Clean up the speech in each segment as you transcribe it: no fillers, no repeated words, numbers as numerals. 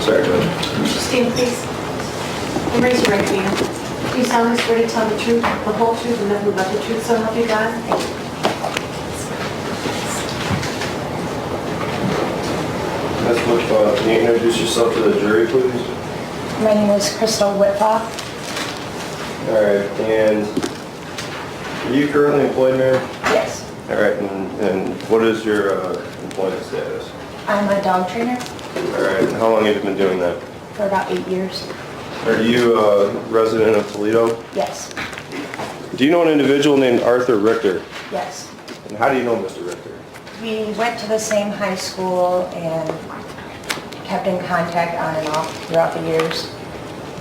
Sorry, go ahead. Would you stand, please? And raise your right hand. Do you solemnly swear to tell the truth, the whole truth, and nothing but the truth, so help you God? Ms. Whitfog, can you introduce yourself to the jury, please? My name is Crystal Whitfog. All right, and are you currently employed, ma'am? Yes. All right, and what is your employment status? I'm a dog trainer All right, and how long have you been doing that? for about 8 years. Are you a resident of Toledo? Yes. Do you know an individual named Arthur Richter? Yes. And how do you know Mr. Richter? We went to the same high school and kept in contact on and off throughout the years.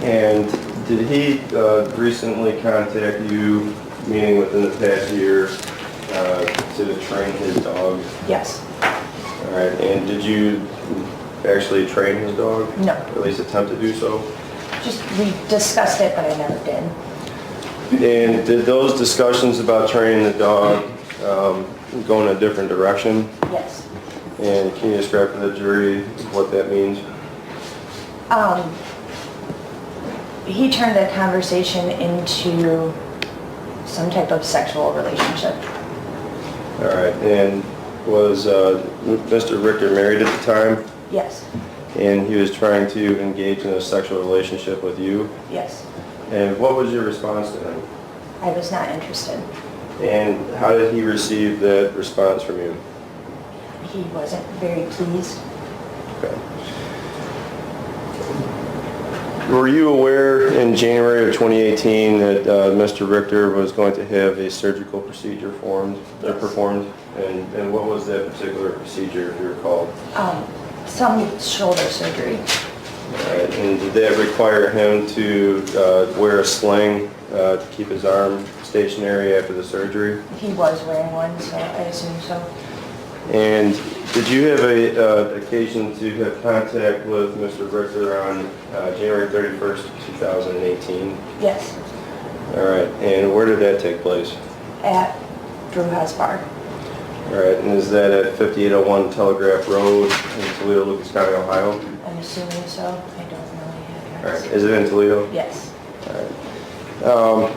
And did he recently contact you, meaning within the past year, to train his dog? Yes. All right, and did you actually train his dog? No. Or at least attempt to do so? Just, we discussed it, but I never did. And did those discussions about training the dog go in a different direction? Yes. And can you describe to the jury what that means? He turned the conversation into some type of sexual relationship. All right, and was Mr. Richter married at the time? Yes. And he was trying to engage in a sexual relationship with you? Yes. And what was your response to him? I was not interested. And how did he receive that response from you? He wasn't very pleased. Okay. Were you aware in January of 2018 that Mr. Richter was going to have a surgical procedure performed? And what was that particular procedure, if you recall? Some shoulder surgery. All right. And did that require him to wear a sling to keep his arm stationary after the surgery? He was wearing one, so I assume so. And did you have a occasion to have contact with Mr. Richter on January 31st, 2018? Yes. All right. And where did that take place? At Drew House Bar. All right. And is that at 5801 Telegraph Road in Toledo, Lucas County, Ohio? I'm assuming so. I don't know the All address. right. Is it in Toledo? Yes. All right.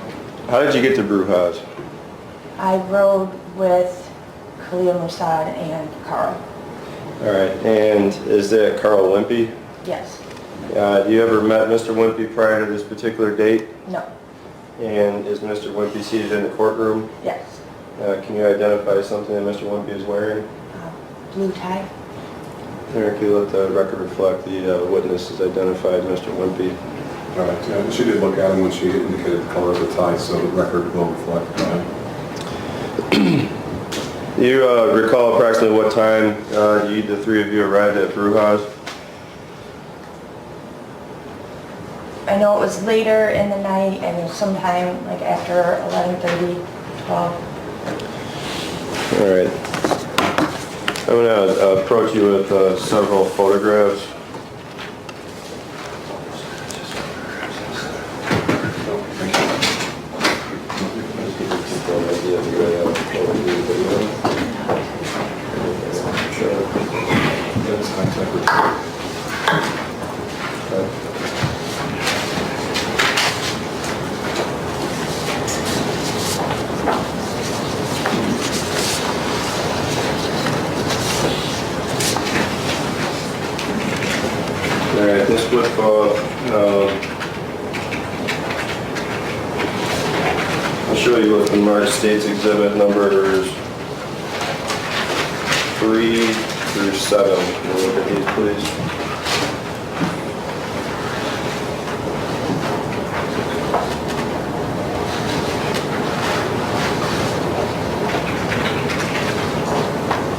How did you get to Brew House? I rode with Khalil Musad and Carl. All right. And is that Carl Wimpey? Yes. You ever met Mr. Wimpey prior to this particular date? No. And is Mr. Wimpey seated in the courtroom? Yes. Can you identify something that Mr. Wimpey is wearing? Blue tie. Eric, you let the record reflect the witness has identified Mr. Wimpey. All right, she did look at him when she indicated the color of the tie, so the record will reflect. Do you recall approximately what time the three of you arrived at Brew House? I know it was later in the night, and it was sometime like after 11:30, 12. All right. I'm going to approach you with several photographs. Alright, this Whitfog, I'll show you what the March States Exhibit numbers 3 through 7. Can you look at these, please?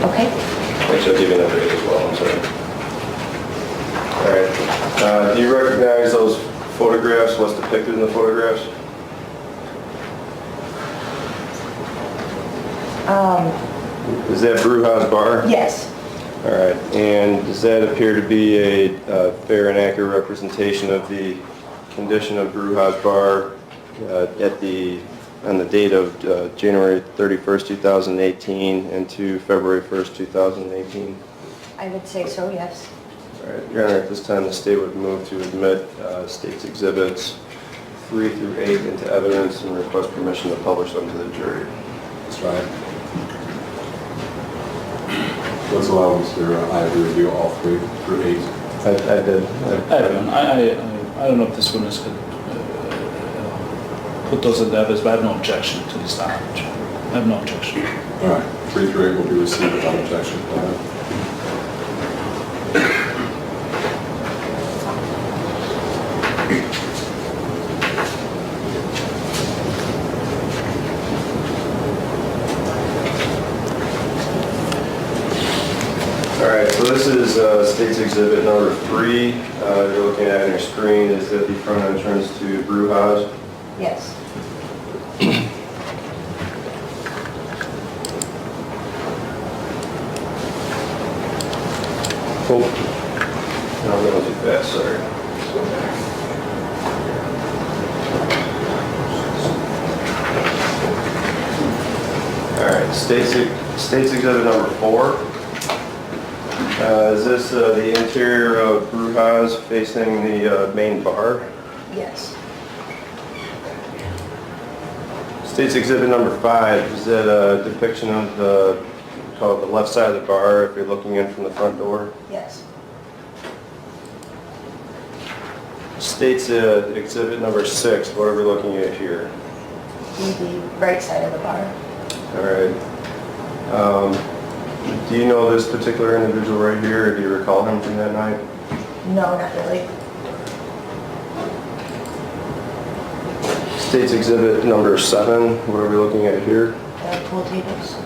Okay. Actually, I'll give you an update as well, I'm sorry. Alright, do you recognize those photographs, what's depicted in the photographs? Is that Brew House Bar? Yes. Alright, and does that appear to be a fair and accurate representation of the condition of Brew House Bar on the date of January 31st, 2018 and to February 1st, 2018? I would say so, yes. All right, Your Honor, at this time, the state would move to admit State's Exhibits 3 through 8 into evidence and request permission to publish them to the jury. That's right. Let's allow Mr. Ive to review all 3 through 8. I did. I don't know if this witness could put those in evidence, but I have no objection to this knowledge. I have no objection. All right, 3 through 8 will be received without objection. All right, so this is State's Exhibit number 3. You're looking at on your screen is at the front entrance to Brujas. Yes. Oh, no, I'm going too fast, sorry. All right, State's Exhibit number 4. Is this the interior of Brujas facing the main bar? Yes. State's Exhibit number 5, is that a depiction of the left side of the bar if you're looking in from the front door? Yes. State's Exhibit number 6, what are we looking at here? The right side of the bar. All right. Do you know this particular individual right here, or do you recall him from that night? No, not really. State's Exhibit number 7, what are we looking at here? The pool tables.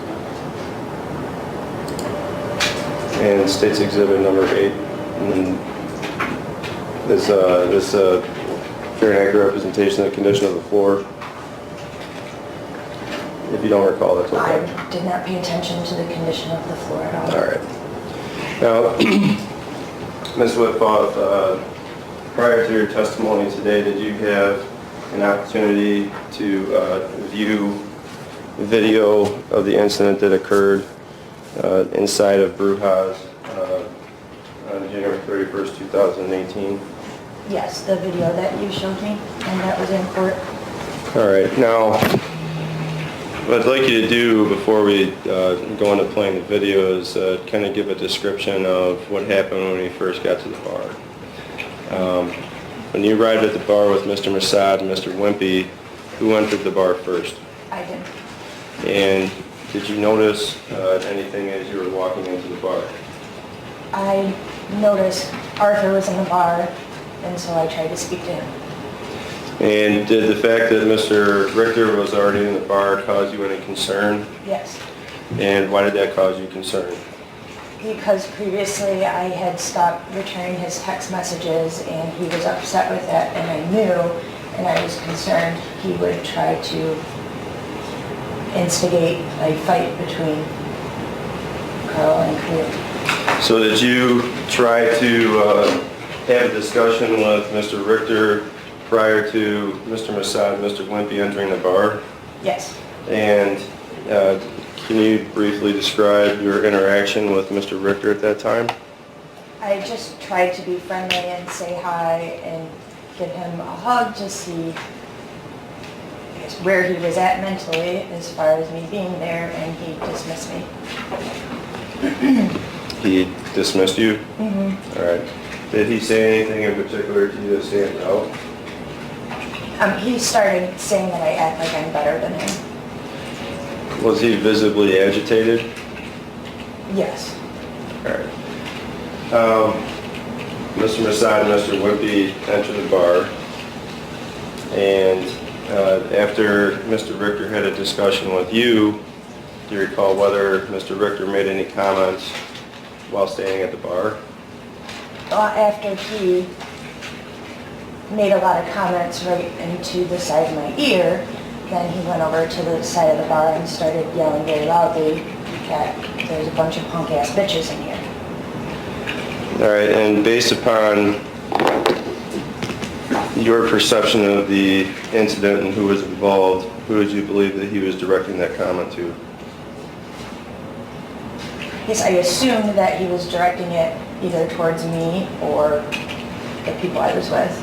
And State's Exhibit number 8. And this fair and accurate representation of the condition of the floor. If you don't recall, that's okay. I did not pay attention to the condition of the floor at all. All right. Now, Ms. Whitfog, prior to your testimony today, did you have an opportunity to view video of the incident that occurred inside of Brujas on January 31st, 2018? Yes, the video that you showed me, and that was in court. All right. Now, what I'd like you to do before we go into playing the video is kind of give a description of what happened when we first got to the bar. When you arrived at the bar with Mr. Masad and Mr. Wimpey, who entered the bar first? I did. And did you notice anything as you were walking into the bar? I noticed Arthur was in the bar, and so I tried to speak to him. And did the fact that Mr. Richter was already in the bar cause you any concern? Yes. And why did that cause you concern? Because previously I had stopped returning his text messages, and he was upset with that, and I knew, and I was concerned he would try to instigate a fight between Carl and Cleo. So did you try to have a discussion with Mr. Richter prior to Mr. Masad and Mr. Wimpey entering the bar? Yes. And can you briefly describe your interaction with Mr. Richter at that time? I just tried to be friendly and say hi and give him a hug to see, I guess, where he was at mentally as far as me being there, and he dismissed me. He dismissed you? Mm-hmm. All right. Did he say anything in particular to you that stands out? He started saying that I act like I'm better than him. Was he visibly agitated? Yes. All right. Mr. Masad and Mr. Wimpey entered the bar, and after Mr. Richter had a discussion with you, do you recall whether Mr. Richter made any comments while standing at the bar? After he made a lot of comments right into the side of my ear, then he went over to the side of the bar and started yelling very loudly that there's a bunch of punk-ass bitches in here. All right, and based upon your perception of the incident and who was involved, who would you believe that he was directing that comment to? Yes, I assumed that he was directing it either towards me or the people I was with.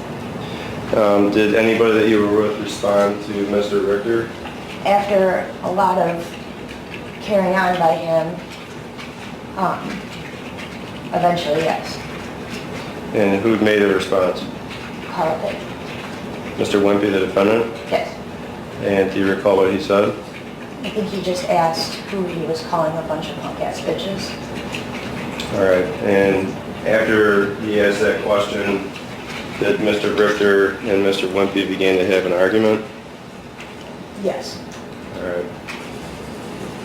Did anybody that you were with respond to Mr. Richter? After a lot of carrying on by him, eventually, yes, And who made a response? call it. Mr. Wimpey, the defendant? Yes. And do you recall what he said? I think he just asked who he was calling a bunch of punk-ass bitches. All right, and after he asked that question, did Mr. Richter and Mr. Wimpey begin to have an argument? Yes. All right.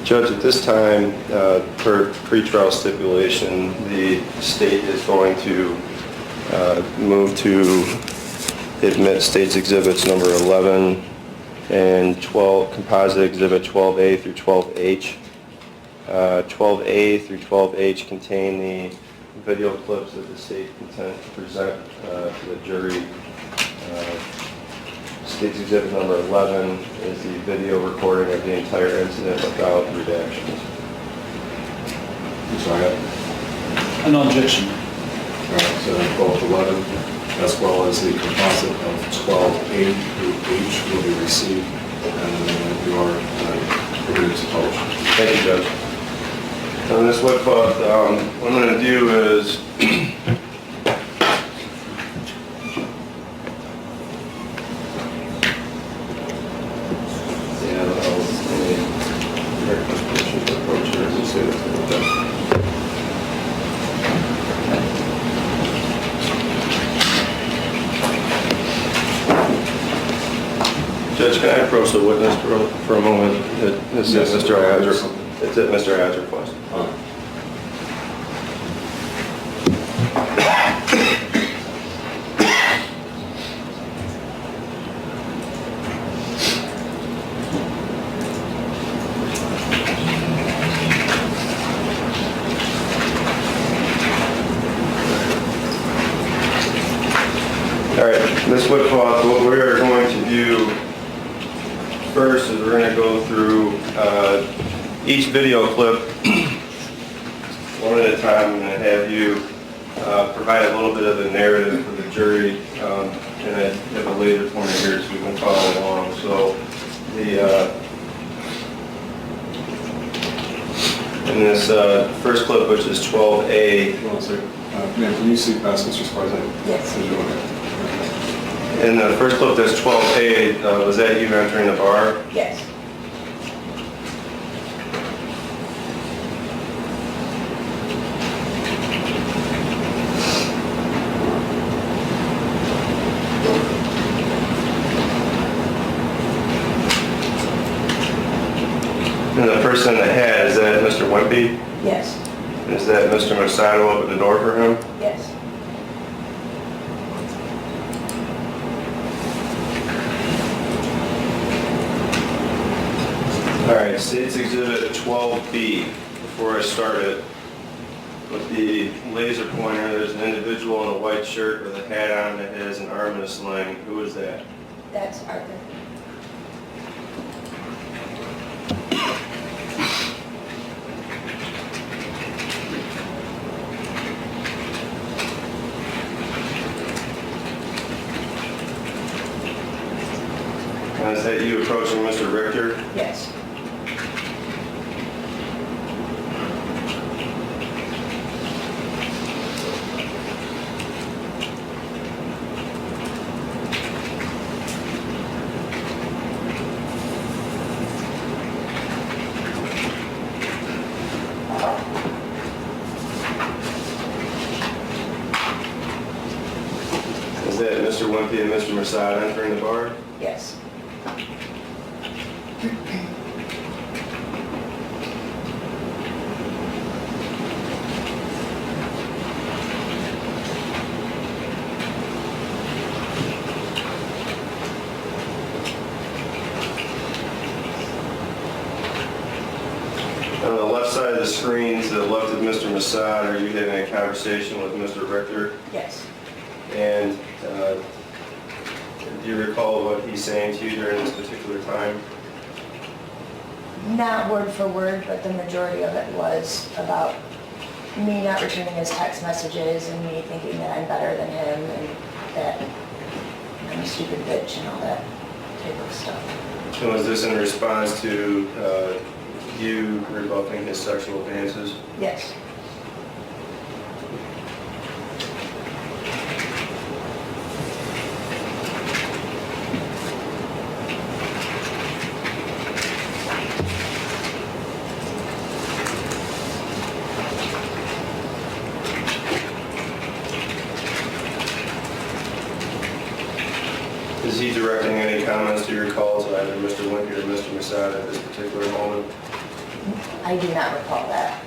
Judge, at this time, per pretrial stipulation, the state is going to move to admit State's Exhibits number 11 and 12, Composite Exhibit 12A through 12H. 12A through 12H contain the video clips that the state intends to present to the jury. State's Exhibit number 11 is the video recording of the entire incident without redactions. I'm sorry. An objection. All right, so both 11 as well as the composite of 12A through H will be received, and you are permitted to publish. Thank you, Judge. On this Whitfog, what I'm going to do is Judge, can I approach the witness for a moment? This is Mr. Adler's. It's at Mr. Adler's request. All right, Ms. Whitfog, what we are going to do first is we're going to go through each video clip one at a time. I'm going to have you provide a little bit of a narrative for the jury, and I have a laser pointer here so we can follow along. So in this first clip, which is 12A. Hold on a second. Ma'am, can you see past Mr. Sparza? Yes. In the first clip, that's 12A. Was that you entering the bar? Yes. And the person in the hat, is that Mr. Wimpey? Yes. Is that Mr. Masato opened the door for him? Yes. All right, State's Exhibit 12B. Before I start it, with the laser pointer, there's an individual in a white shirt with a hat on that has an arm in a sling. Who is that? That's Arthur. And is that you approaching Mr. Richter? Yes. Is that Mr. Wimpey and Mr. Masato entering the bar? Yes. On the left side of the screen to the left of Mr. Masato, are you having a conversation with Mr. Richter? Yes. And do you recall what he's saying to you during this particular time? Not word for word, but the majority of it was about me not returning his text messages and me thinking that I'm better than him and that I'm a stupid bitch and all that type of stuff. And was this in response to you rebuffing his sexual advances? Yes. Is he directing any comments to your calls, either Mr. Wimpey or Mr. Masada at this particular moment? I do not recall that.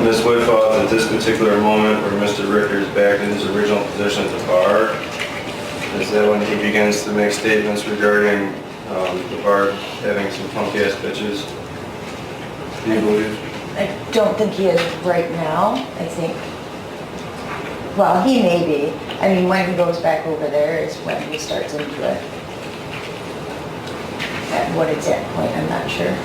Ms. Whitfog, at this particular moment where Mr. Ricker is back in his original position at the bar, is that when he begins to make statements regarding the bar having some punk-ass bitches? Do you believe? I don't think he is right now. I think, well, he may be. I mean, when he goes back over there is when he starts into it. At what exact point, I'm not sure.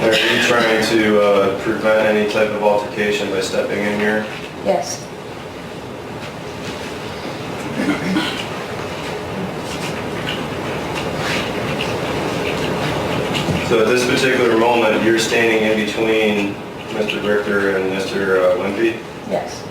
Are you trying to prevent any type of altercation by stepping in here? Yes. So at this particular moment, you're standing in between Mr. Richter and Mr. Wimpey? Yes.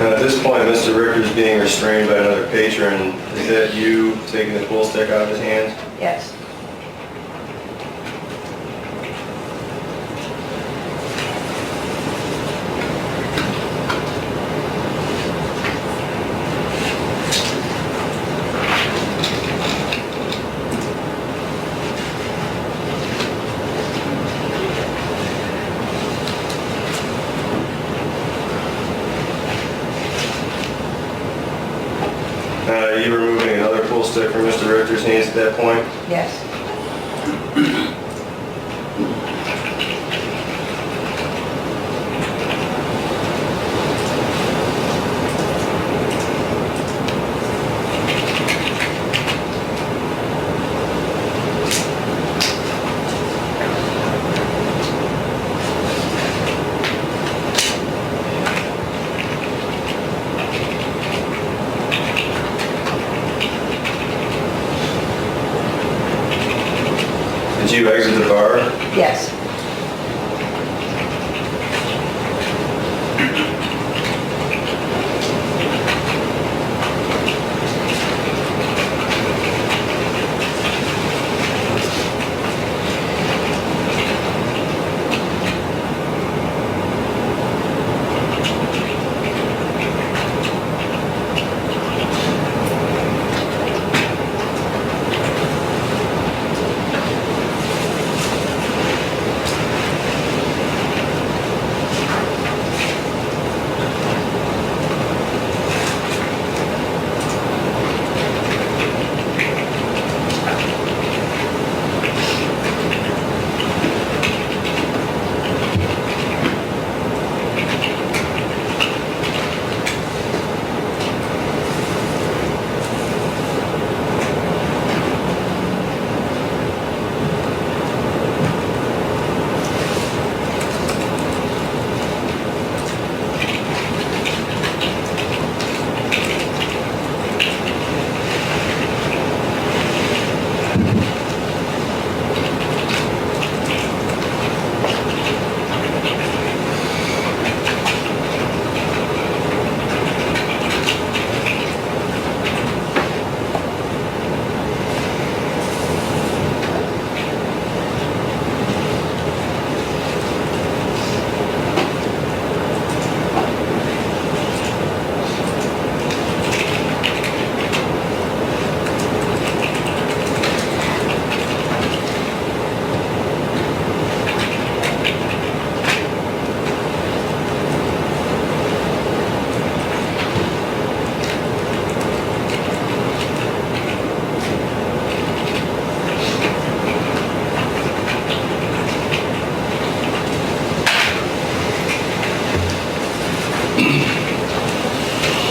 At this point, Mr. Richter is being restrained by another patron. Is that you taking the pool stick out of his hand? Yes. Are you removing another pool stick from Mr. Richter's hands at that point? Yes. Did you exit the bar? Yes.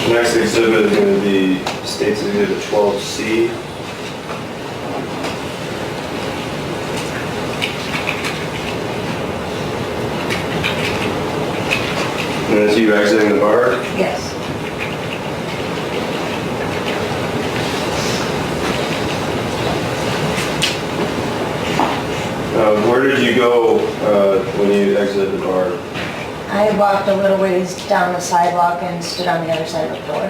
Next exhibit is going to be State's Exhibit 12C. And that's you exiting the bar? Yes. Where did you go when you exited the bar? I walked a little ways down the sidewalk and stood on the other side of the door.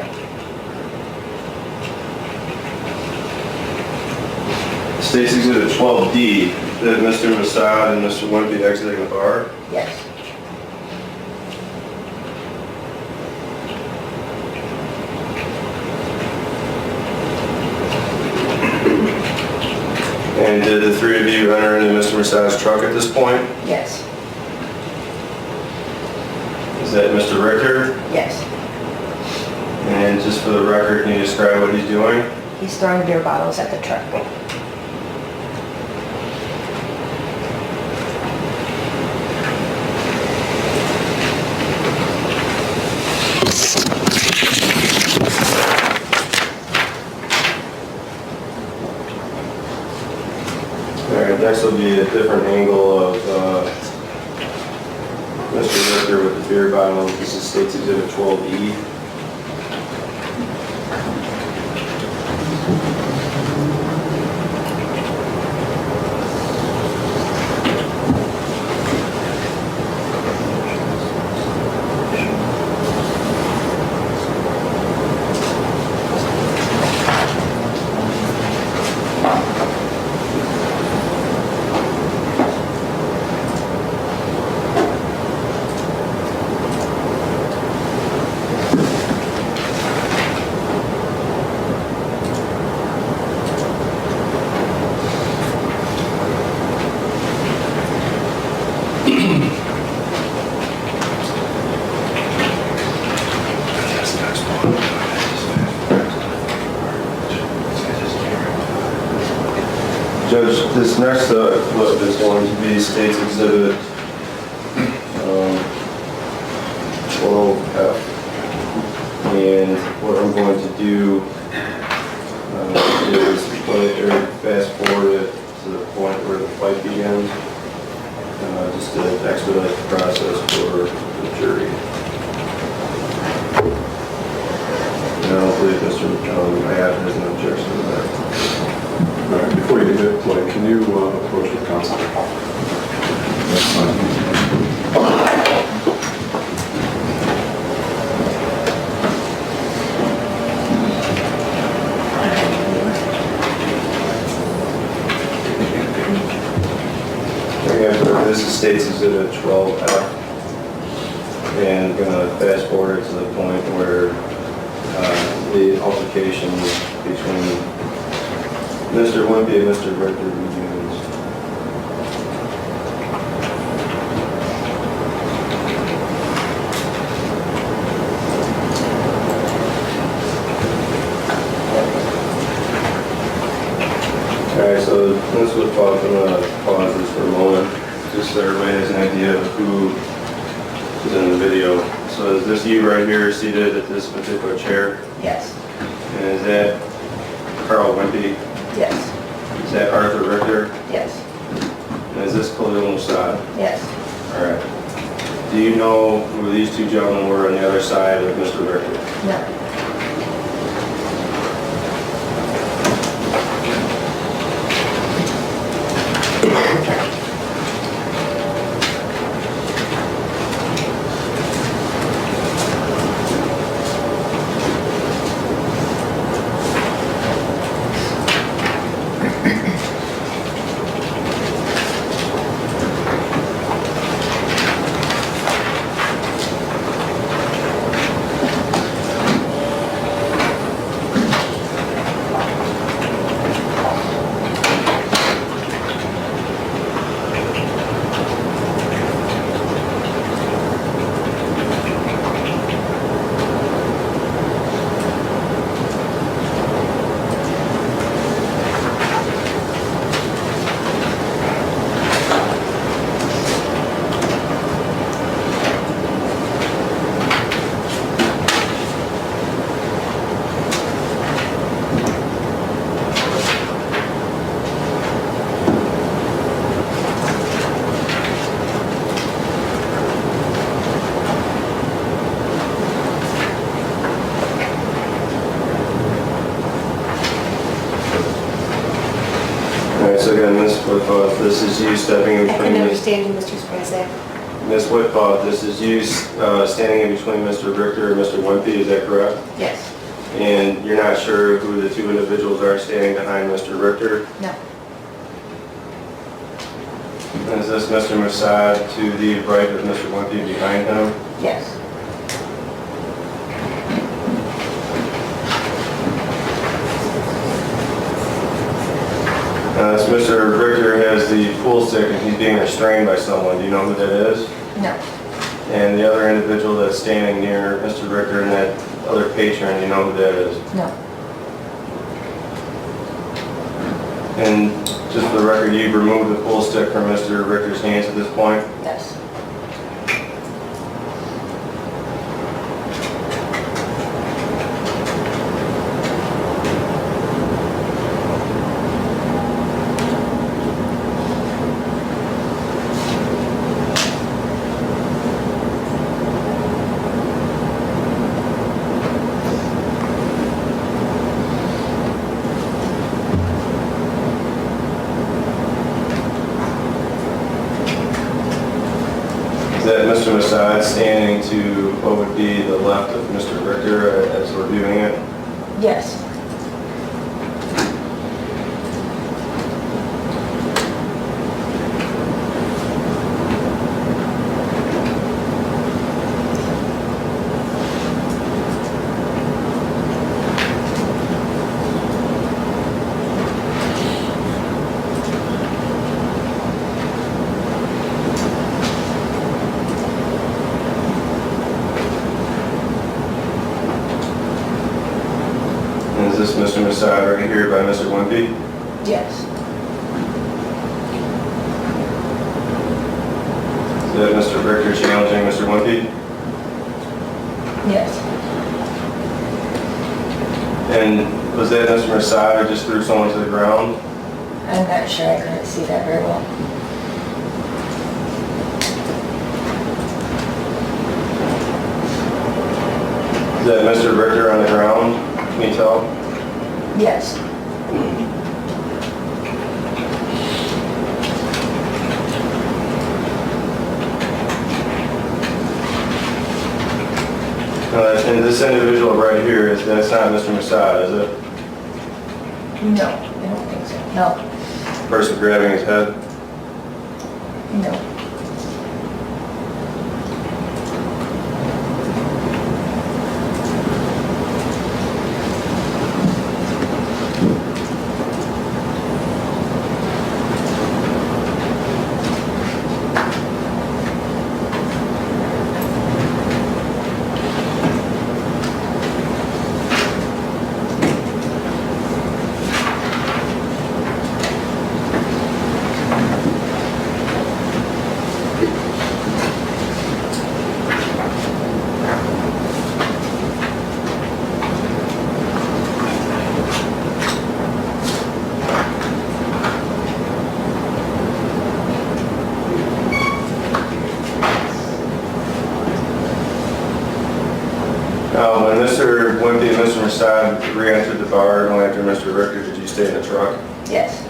State's Exhibit 12D, that Mr. Masad and Mr. Wimpey exiting the bar? Yes. And did the three of you enter into Mr. Masad's truck at this point? Yes. Is that Mr. Richter? Yes. And just for the record, can you describe what he's doing? He's throwing beer bottles at the truck. All right, next will to be a different angle of Mr. Richter with the beer bottle. This is State's Exhibit 12E. Judge, this next clip is going to be State's Exhibit 12F. And what I'm going to do is fast forward it to the point where the fight begins, just to expedite the process for the jury. And I don't believe Mr. Matt has an objection to that. All right, before you hit play, can you approach the counsel? That's fine. This is State's Exhibit 12F, and I'm going to fast forward to the point where the altercation between Mr. Wimpey and Mr. Richter begins. Alright, so Ms. Whitfog, I'm going to pause this for a moment, just so everybody has an idea of who is in the video. So is this you right here seated at this particular chair? Yes. And is that Carl Wimpey? Yes. Is that Arthur Richter? Yes. And is this Khalil Mossad? Yes. Alright. Do you know who these two gentlemen were on the other side of Mr. Richter? No. So again, Ms. Whitfog, this is you stepping in I can between... understand you, Mr. Sprazak. Ms. Whitfog, this is you standing in between Mr. Richter and Mr. Wimpey, is that correct? Yes. And you're not sure who the two individuals are standing behind Mr. Richter? No. And is this Mr. Mossad to the right of Mr. Wimpey behind him? Yes. So Mr. Richter has the pool stick and he's being restrained by someone. Do you know who that is? No. And the other individual that's standing near Mr. Richter and that other patron, do you know who that is? No. And just for the record, you've removed the pool stick from Mr. Richter's hands at this point? Yes. Mr. Masad standing to what would be the left of Mr. Richter as we're viewing it? Yes. And is this Mr. Masad right here by Mr. Wimpey? Yes. Is that Mr. Richter challenging Mr. Wimpey? Yes. And was that Mr. Masad who just threw someone to the ground? I'm not sure. I couldn't see that very well. Is that Mr. Richter on the ground? Can you tell? Yes. And this individual right here, that's not Mr. Masad, is it? No, I don't think so. No. Person grabbing his head? No. Now, when Mr. Wimpey and Mr. Masad re-entered the bar going after Mr. Richter, did you stay in the truck? Yes.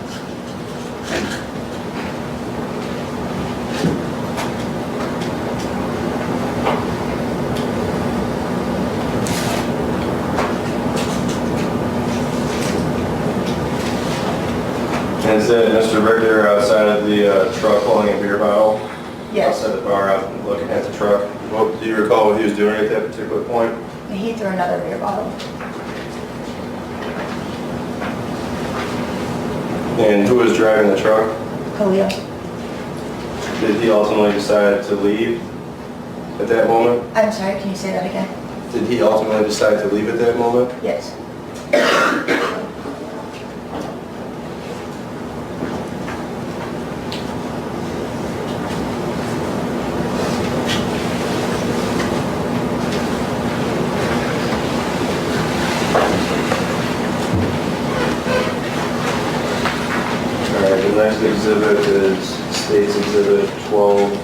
And is that Mr. Richter outside of the truck holding a beer bottle? Yes. Outside the bar, out looking at the truck? What, do you recall what he was doing at that particular point? He threw another beer bottle. And who was driving the truck? Khalil. Did he ultimately decide to leave at that moment? I'm sorry, can you say that again? Did he ultimately decide to leave at that moment? Yes. All right, the next exhibit is State's Exhibit 12G.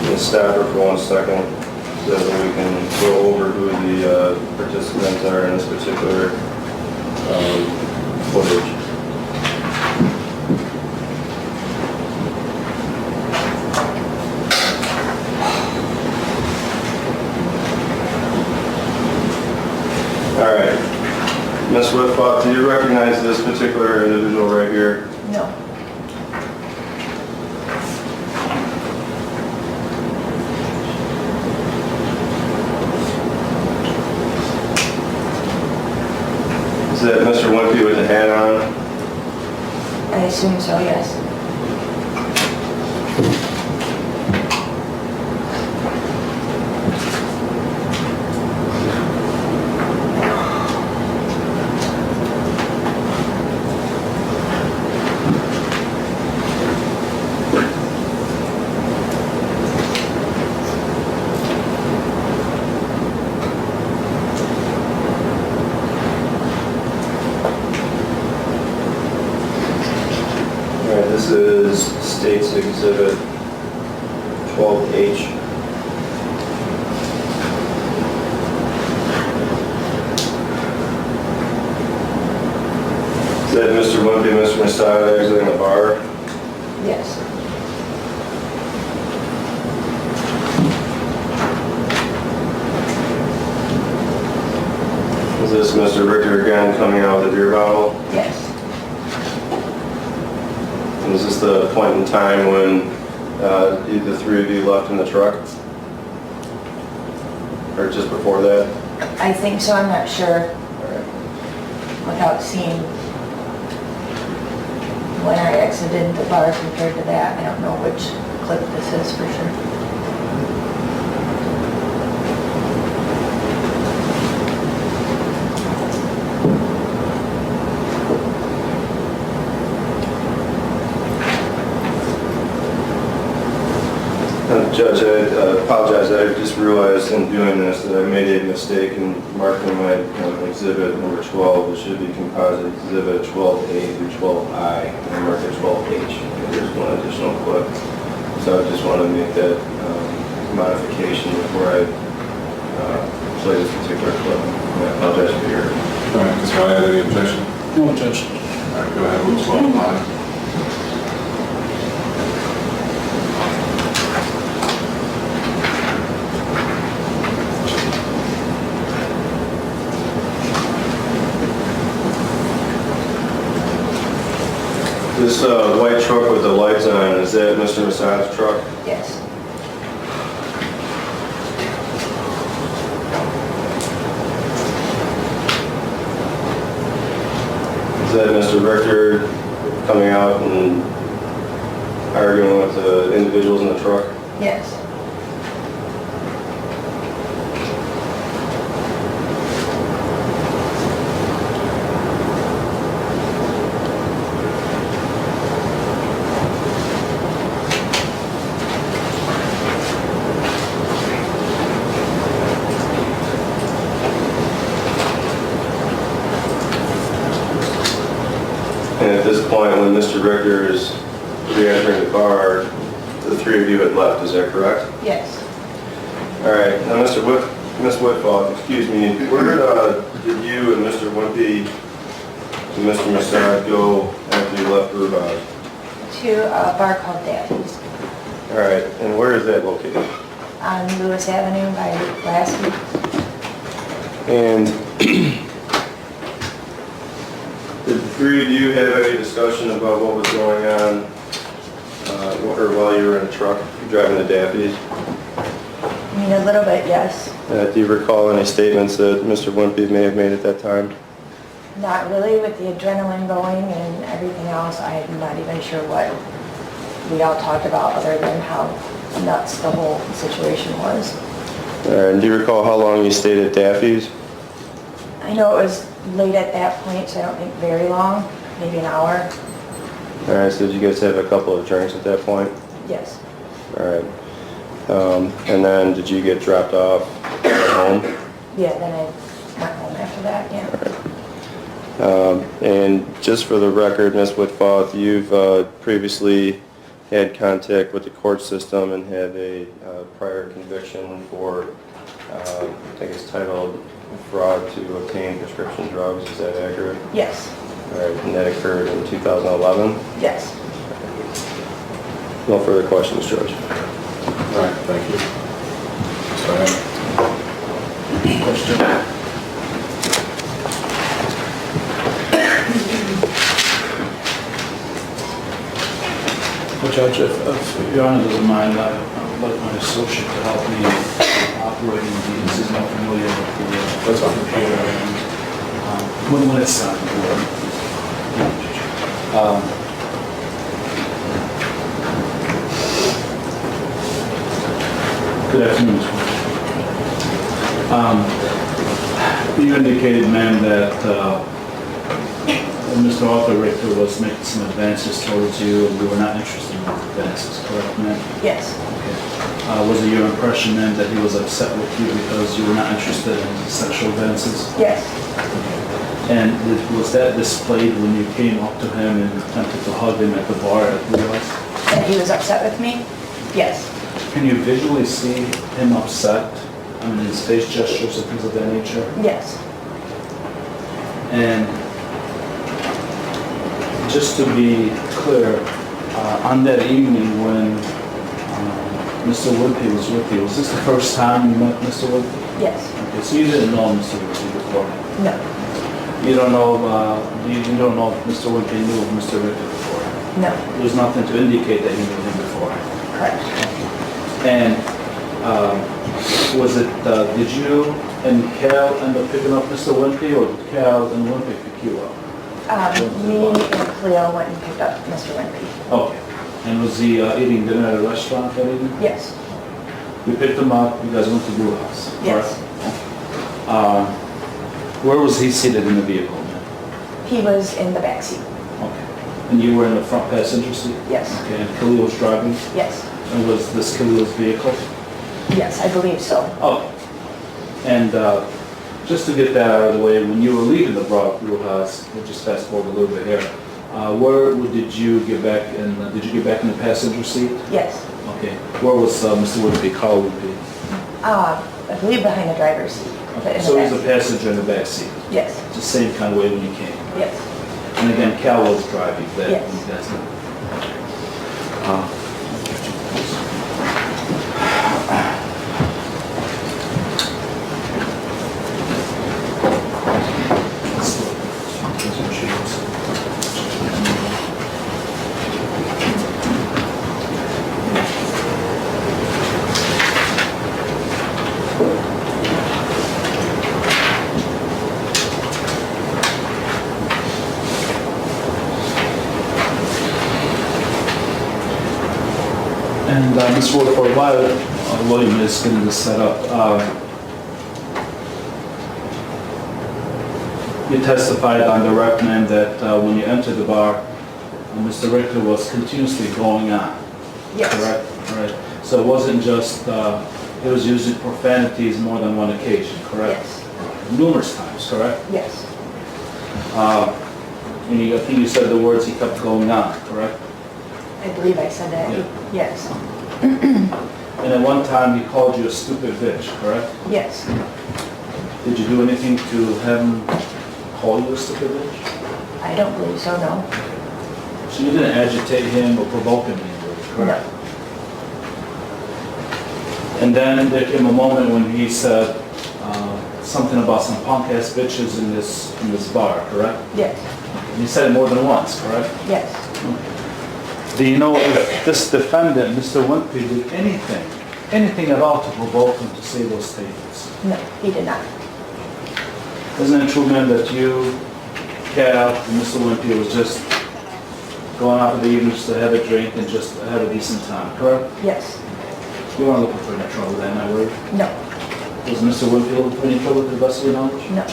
Let's stop her for 1 second so that we can go over who the participants are in this particular footage. All right. Ms. Whitfog, do you recognize this particular individual right here? No. Is that Mr. Wimpey with the hat on? I assume so, yes. All right, this is State's Exhibit 12H. Is that Mr. Wimpey and Mr. Masada exiting the bar? Yes. Is this Mr. Richter again coming out with a beer bottle? Yes. And is this the point in time when the three of you left in the truck? Or just before that? I think so, I'm not sure All right. without seeing when I exited the bar compared to that. I don't know which clip this is for sure. Judge, I apologize. I just realized in doing this that I made a mistake in marking my exhibit number 12. It should be composite exhibit 12A through 12I. And I marked it 12H. There's one additional clip. So I just want to make that modification before I play this particular clip. And I apologize for your... All right, Mr. Ryan, any objection? No objection. All right, go ahead with 12I. This white truck with the lights on, is that Mr. Massad's truck? Yes. Is that Mr. Richter coming out and arguing with the individuals in the truck? Yes. And at this point, when Mr. Richter is re-entering the bar, the three of you had left, is that correct? Yes. All right, now Ms. Whitfog, excuse me, where did you and Mr. Wimpey and Mr. Massad go after you left Rhubarb? To a bar called Daddy's All right, and where is that located? on Lewis Avenue by Lasky. And did the three of you have any discussion about what was going on or while you were in the truck driving the Daffys? I mean, a little bit, yes. Do you recall any statements that Mr. Wimpey may have made at that time? Not really, with the adrenaline going and everything else. I'm not even sure what we all talked about other than how nuts the whole situation was. All right, and do you recall how long you stayed at Daffy's? I know it was late at that point, so I don't think very long, maybe an hour. All right, so did you guys have a couple of drinks at that point? Yes. All right. And then did you get dropped off at home? Yeah, then I went home after that, yeah. All right. And just for the record, Ms. Whitfog, you've previously had contact with the court system and had a prior conviction for, I think it's titled fraud to obtain prescription drugs. Is that accurate? Yes. All right, and that occurred in 2011? Yes. No further questions, Judge. All right, thank you. Mr. Ryan. Question? Well, Judge, if Your Honor doesn't mind, I would like my associate to help me operating these. He's not familiar with the computer and when it's time. Good afternoon, Mr. You indicated, ma'am, that Mr. Arthur Richter was making some advances towards you and you were not interested in those advances, correct, ma'am? Yes. Okay. Was it your impression, ma'am, that he was upset with you because you were not interested in sexual advances? Yes. And was that displayed when you came up to him and attempted to hug him at the bar at Lewis? That he was upset with me? Yes. Can you visually see him upset? I mean, his face gestures and things of that nature? Yes. And just to be clear, on that evening when Mr. Wimpey was with you, was this the first time you met Mr. Wimpey? Yes. Okay, so you didn't know Mr. Wimpey before? No. You don't know, you don't know if Mr. Wimpey knew of Mr. Richter before? No. There's nothing to indicate that he knew him before? Correct. And was it, did you and Cal end up picking up Mr. Wimpey, or did Cal and Wimpey pick you up? Me and Cleo went and picked up Mr. Wimpey. Okay. And was he eating dinner at a restaurant that evening? Yes. You picked him up, you guys went to Brew House? Yes. Correct? Where was he seated in the vehicle? He was in the back seat. Okay. And you were in the front passenger seat? Yes. Okay, and Khalil was driving? Yes. And was this Khalil's vehicle? Yes, I believe so. Oh. And just to get that out of the way, when you were leaving the Brew House, we'll just fast forward a little bit here, where did you get back in, did you get back in the passenger seat? Yes. Okay. Where was Mr. Wimpey, Carl Wimpey? I believe behind the driver's seat. but Okay. in So the he was a back. passenger in the back seat? Yes. It's the same kind of way when you came? Yes. And again, Cal was driving that. Yes. You guys know. And Ms. Ward, for a while, William is getting this set up. You testified on the reprimand that when you entered the bar, Mr. Richter was continuously going on. Yes. Correct? All right. So it wasn't just, he was using profanities more than one occasion, correct? Yes. Numerous times, correct? Yes. And I think you said the words, he kept going on, correct? I believe I said that. Yeah. Yes. And at one time, he called you a stupid bitch, correct? Yes. Did you do anything to have him call you a stupid bitch? I don't believe so, no. So you didn't agitate him or provoke him in any way, correct? No. And then there came a moment when he said something about some punk-ass bitches in this bar, correct? Yes. And he said it more than once, correct? Yes. Do you know if this defendant, Mr. Wimpey, did anything at all to provoke him to say those statements? No, he did not. Isn't it true, man, that you, Cal, and Mr. Wimpey was just going out for the evening just to have a drink and just have a decent time, correct? Yes. You weren't looking for any trouble then, I worry. No. Was Mr. Wimpey looking for any trouble to the best of your knowledge? No.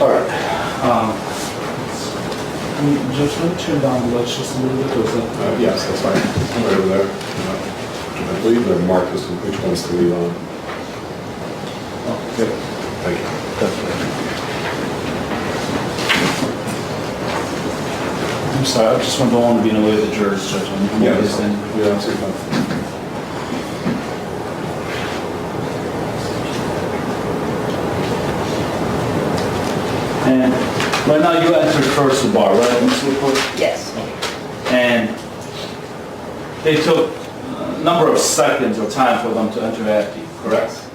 All right. Judge, let me turn down the lights just a little bit, or is that? Yes, that's fine. Right over there. I believe they're marked as which ones to leave on. Oh, good. Thank you. I'm sorry, I just don't want to be in the way of the jurors, Judge. I'm Yeah, always in. yeah, that's fine. And right now you entered first the bar, right, Mr. Report? Yes. And they took a number of seconds or time for them to enter after you, correct? Yes.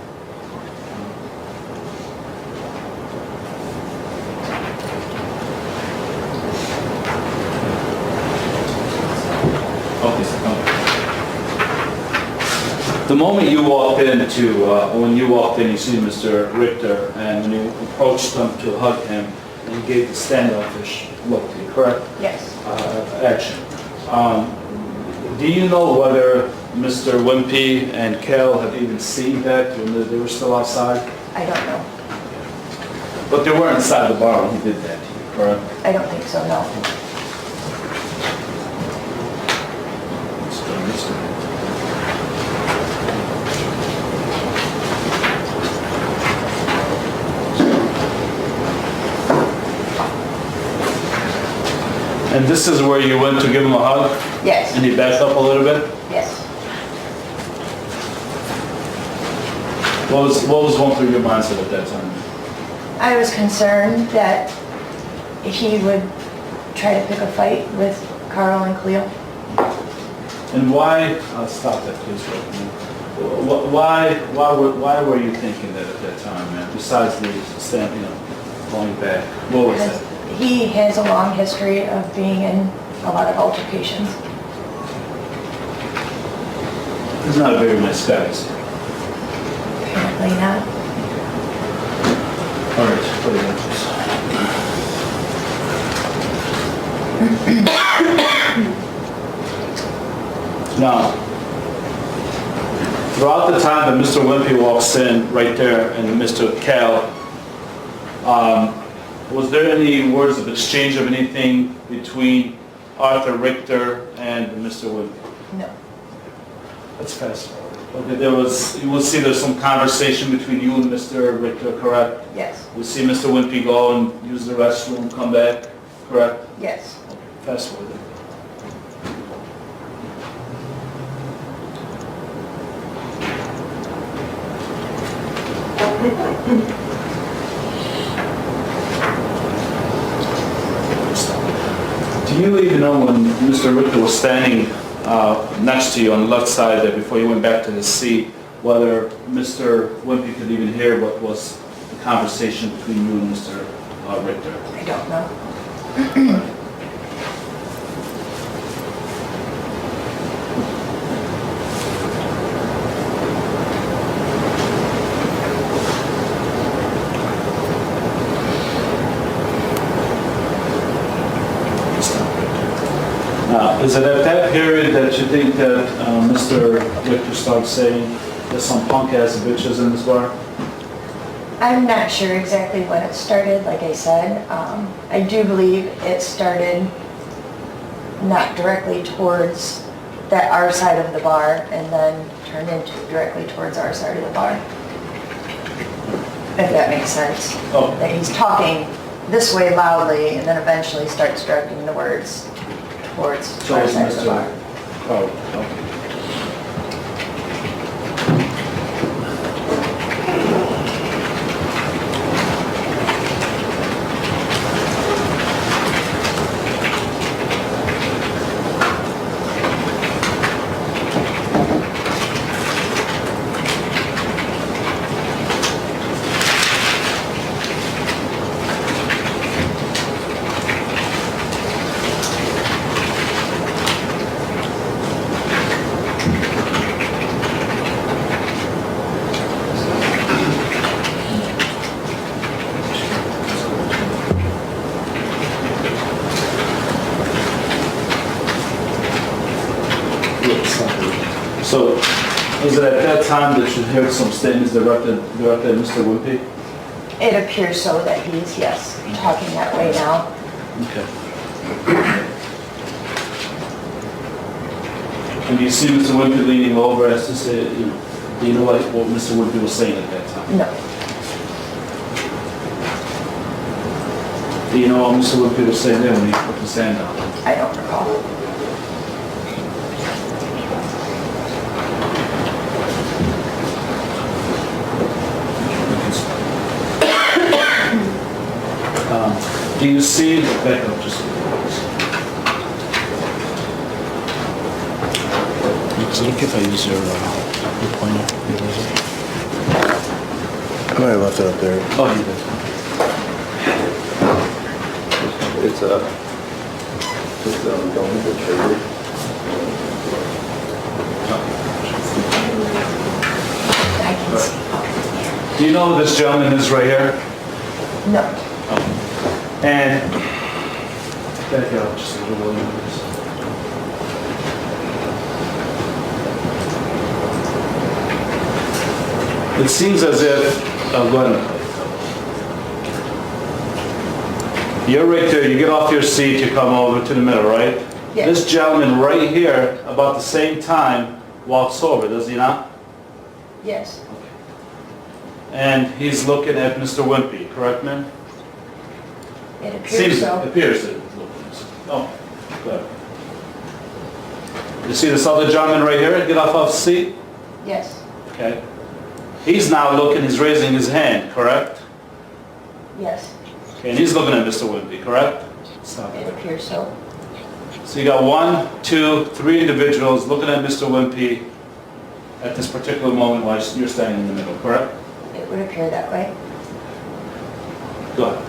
Okay. The moment you walked into, when you walked in, you see Mr. Richter, and when you approached him to hug him, and you gave the standoffish look to you, correct? Yes. Action. Do you know whether Mr. Wimpey and Cal have even seen that when they were still outside? I don't know. But they were inside the bar when he did that to you, correct? I don't think so, no. And this is where you went to give him a hug, Yes. and he backed up a little bit? Yes. What was going through your mindset at that time? I was concerned that he would try to pick a fight with Carl and Cleo. And why, I'll stop that please, right now. Why were you thinking that at that time, man? Besides the stand, going back, what was Because that? he has a long history of being in a lot of altercations. He's not a very nice guy, is he? Apparently not. All right, what do you got, please? Now, throughout the time that Mr. Wimpey walks in right there and Mr. Cal, was there any words of exchange of anything between Arthur Richter and Mr. Wimpey? No. Let's fast forward. Okay, you will see there's some conversation between you and Mr. Richter, correct? Yes. We see Mr. Wimpey go and use the restroom, come back, correct? Yes. Fast forward. Do you even know when Mr. Richter was standing next to you on the left side there before you went back to his seat, whether Mr. Wimpey could even hear what was the conversation between you and Mr. Richter? I don't know. Now, is it at that period that you think that Mr. Richter started saying there's some punk-ass bitches in this bar? I'm not sure exactly when it started, like I said. I do believe it started not directly towards our side of the bar and then turned into directly towards our side of the bar. If that makes sense. Oh. That he's talking this way loudly and then eventually starts directing the words towards So our it's side of the Mr. bar. Oh, okay. So, is it at that time that you heard some statements directed at Mr. Wimpey? It appears so that he's, yes, talking that way now. Okay. And you see Mr. Wimpey leaning over as to say, do you know what Mr. Wimpey was saying at that time? No. Do you know what Mr. Wimpey was saying there when he put his hand down? I don't recall. Do you see, back up just a little Is it okay if I use your pointer? I might have left it up there. Oh, you did. It's don't hit the trigger. I can see. Do you know who this gentleman is right here? No. And, back up just a little bit. It seems as if, go ahead. You're right there, you get off your seat, you come over to the middle, right? Yes. This gentleman right here, about the same time, walks over, does he not? Yes. And he's looking at Mr. Wimpey, correct, ma'am? It appears so. Appears that. Oh, good. You see this other gentleman right here, get off his seat? Yes. Okay. He's now looking, he's raising his hand, correct? Yes. Okay, and he's looking at Mr. Wimpey, correct? Stop It it. appears so. So you got 1, 2, 3 individuals looking at Mr. Wimpey at this particular moment while you're standing in the middle, correct? It would appear that way. Go ahead.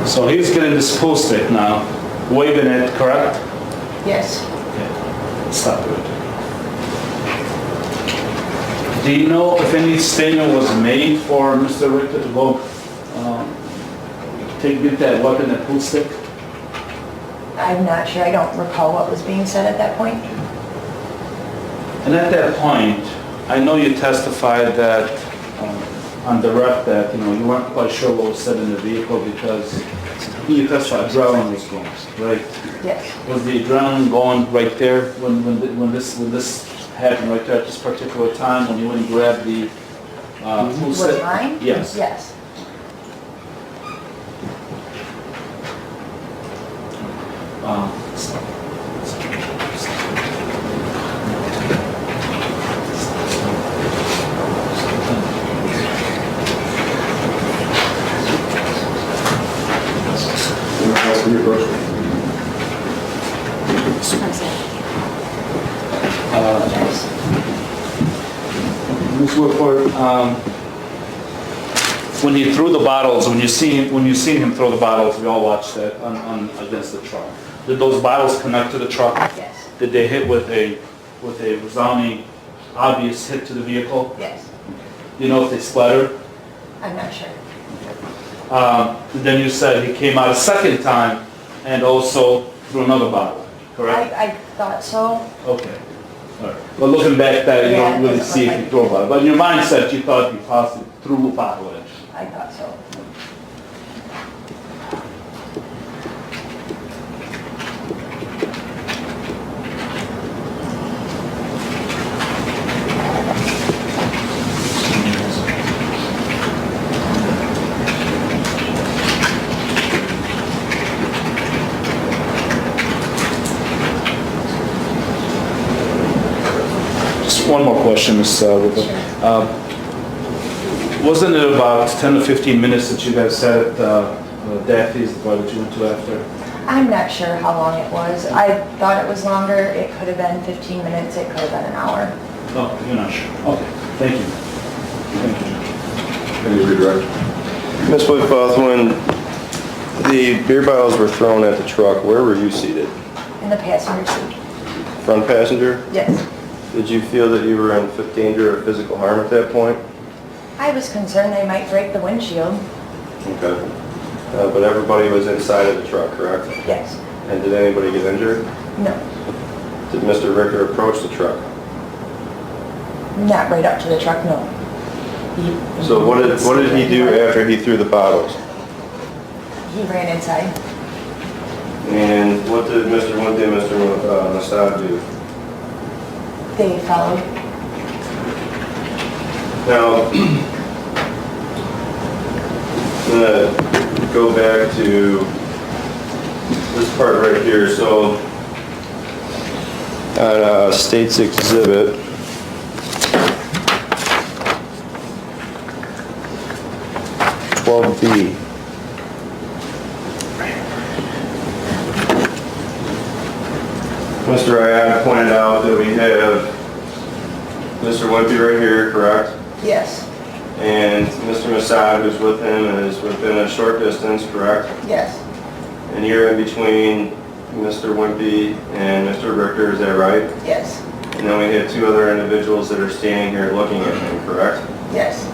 So he's getting this pool stick now, waving it, correct? Yes. Okay, stop it. Do you know if any statement was made for Mr. Richter to go get that weapon, that pool stick? I'm not sure. I don't recall what was being said at that point. And at that point, I know you testified that on the rep that, you weren't quite sure what was said in the vehicle because you testified adrenaline was going, right? Yes. Was the adrenaline going right there when this happened right there at this particular time when you went and grabbed the pool Was stick? mine? Yes. Yes. Ms. Whitford, when he threw the bottles, when you seen him throw the bottles, we all watched that on against the truck. Did those bottles connect to the truck? Yes. Did they hit with a resounding, obvious hit to the vehicle? Yes. Do you know if they splattered? I'm not sure. Then you said he came out a second time and also threw another bottle, correct? I thought so. Okay. All right. But looking back, that you Yeah, don't it really doesn't see look if he like- threw a bottle. But in your mindset, you thought he possibly threw a bottle in. I thought so. Just one more question, Ms. Whitford. Wasn't it about 10 or 15 minutes that you guys sat at Daffy's, the bar that you went to after? I'm not sure how long it was. I thought it was longer. It could have been 15 minutes. It could have been an hour. Oh, you're not sure. Okay, thank you. Thank you. Any redirect? Ms. Whitford, when the beer bottles were thrown at the truck, where were you seated? In the passenger seat. Front passenger? Yes. Did you feel that you were in danger of physical harm at that point? I was concerned they might break the windshield. Okay. But everybody was inside of the truck, correct? Yes. And did anybody get injured? No. Did Mr. Richter approach the truck? Not right up to the truck, no. So what did he do after he threw the bottles? He ran inside. And what did Mr. Wimpey and Mr. Massad do? They followed. Now, I'm gonna go back to this part right here. So, on State's Exhibit, (12B). Mr. Ayad pointed out that we have Mr. Wimpey right here, correct? Yes. And Mr. Massad, who's with him, is within a short distance, correct? Yes. And you're in between Mr. Wimpey and Mr. Richter, is that right? Yes. And then we have two other individuals that are standing here looking at him, correct? Yes.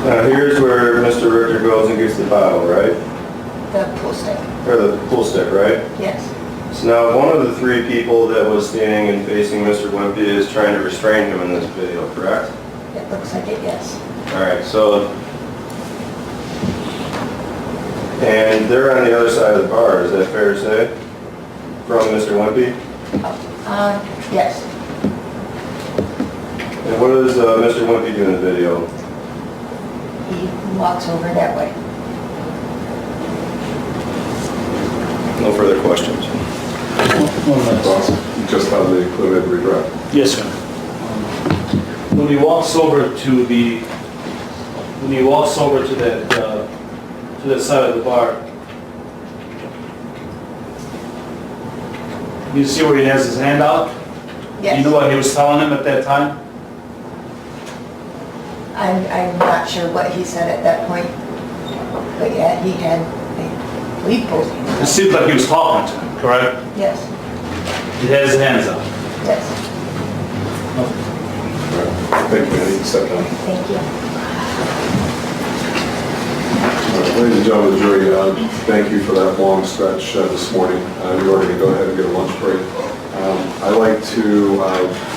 Now here's where Mr. Richter goes and gets the bottle, right? The pool stick. Or the pool stick, right? Yes. So now one of the three people that was standing and facing Mr. Wimpey is trying to restrain him in this video, correct? It looks like it, yes. All right, so, and they're on the other side of the bar, is that fair to say? From Mr. Wimpey? Yes. And what does Mr. Wimpey do in the video? He walks over that way. No further questions. One last. Just on the preliminary draft. Yes, sir. When he walks over to that side of the bar, you see where he has his hand out? Yes. You know what he was telling him at that time? I'm not sure what he said at that point, but yeah, he had, I believe both It hands. seemed like he was talking to him, correct? Yes, He has his hands out. yes, Thank you, Manny. Step down. thank you. Ladies and gentlemen of the jury, thank you for that long stretch this morning. We are going to go ahead and get a lunch break. I like to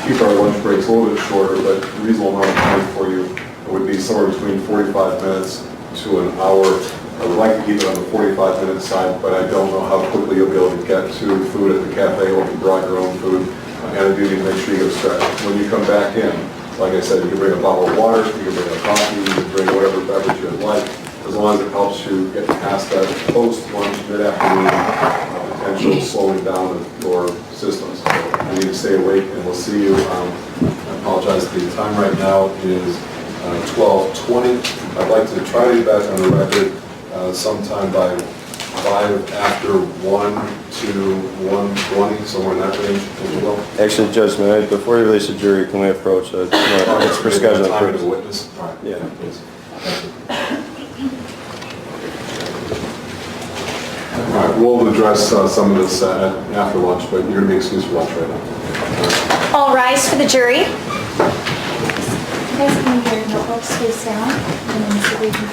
keep our lunch breaks a little bit shorter, but a reasonable amount of time for you would be somewhere between 45 minutes to an hour. I would like to keep it on the 45-minute side, but I don't know how quickly you'll be able to get to food at the cafe or if you brought your own food. And I do need to make sure you get a stretch. When you come back in, like I said, you can bring a bottle of water, you can bring a coffee, you can bring whatever beverage you'd like, as long as it helps you get past that post-lunch, mid-afternoon potential slowing down of your systems. So you need to stay awake, and we'll see you. I apologize, the time right now is 12:20. I'd like to try to get back on the record sometime by 5 after 1 to 1:20, somewhere in that range, if you will. Actually, Judge, before you release the jury, can we approach it's for scheduling Time as a purposes? witness. Yeah. Please. All right, we'll address some of this after lunch, but you're going to be excused for lunch right now. All rise for the jury. You guys can get your notebooks face down and then so we can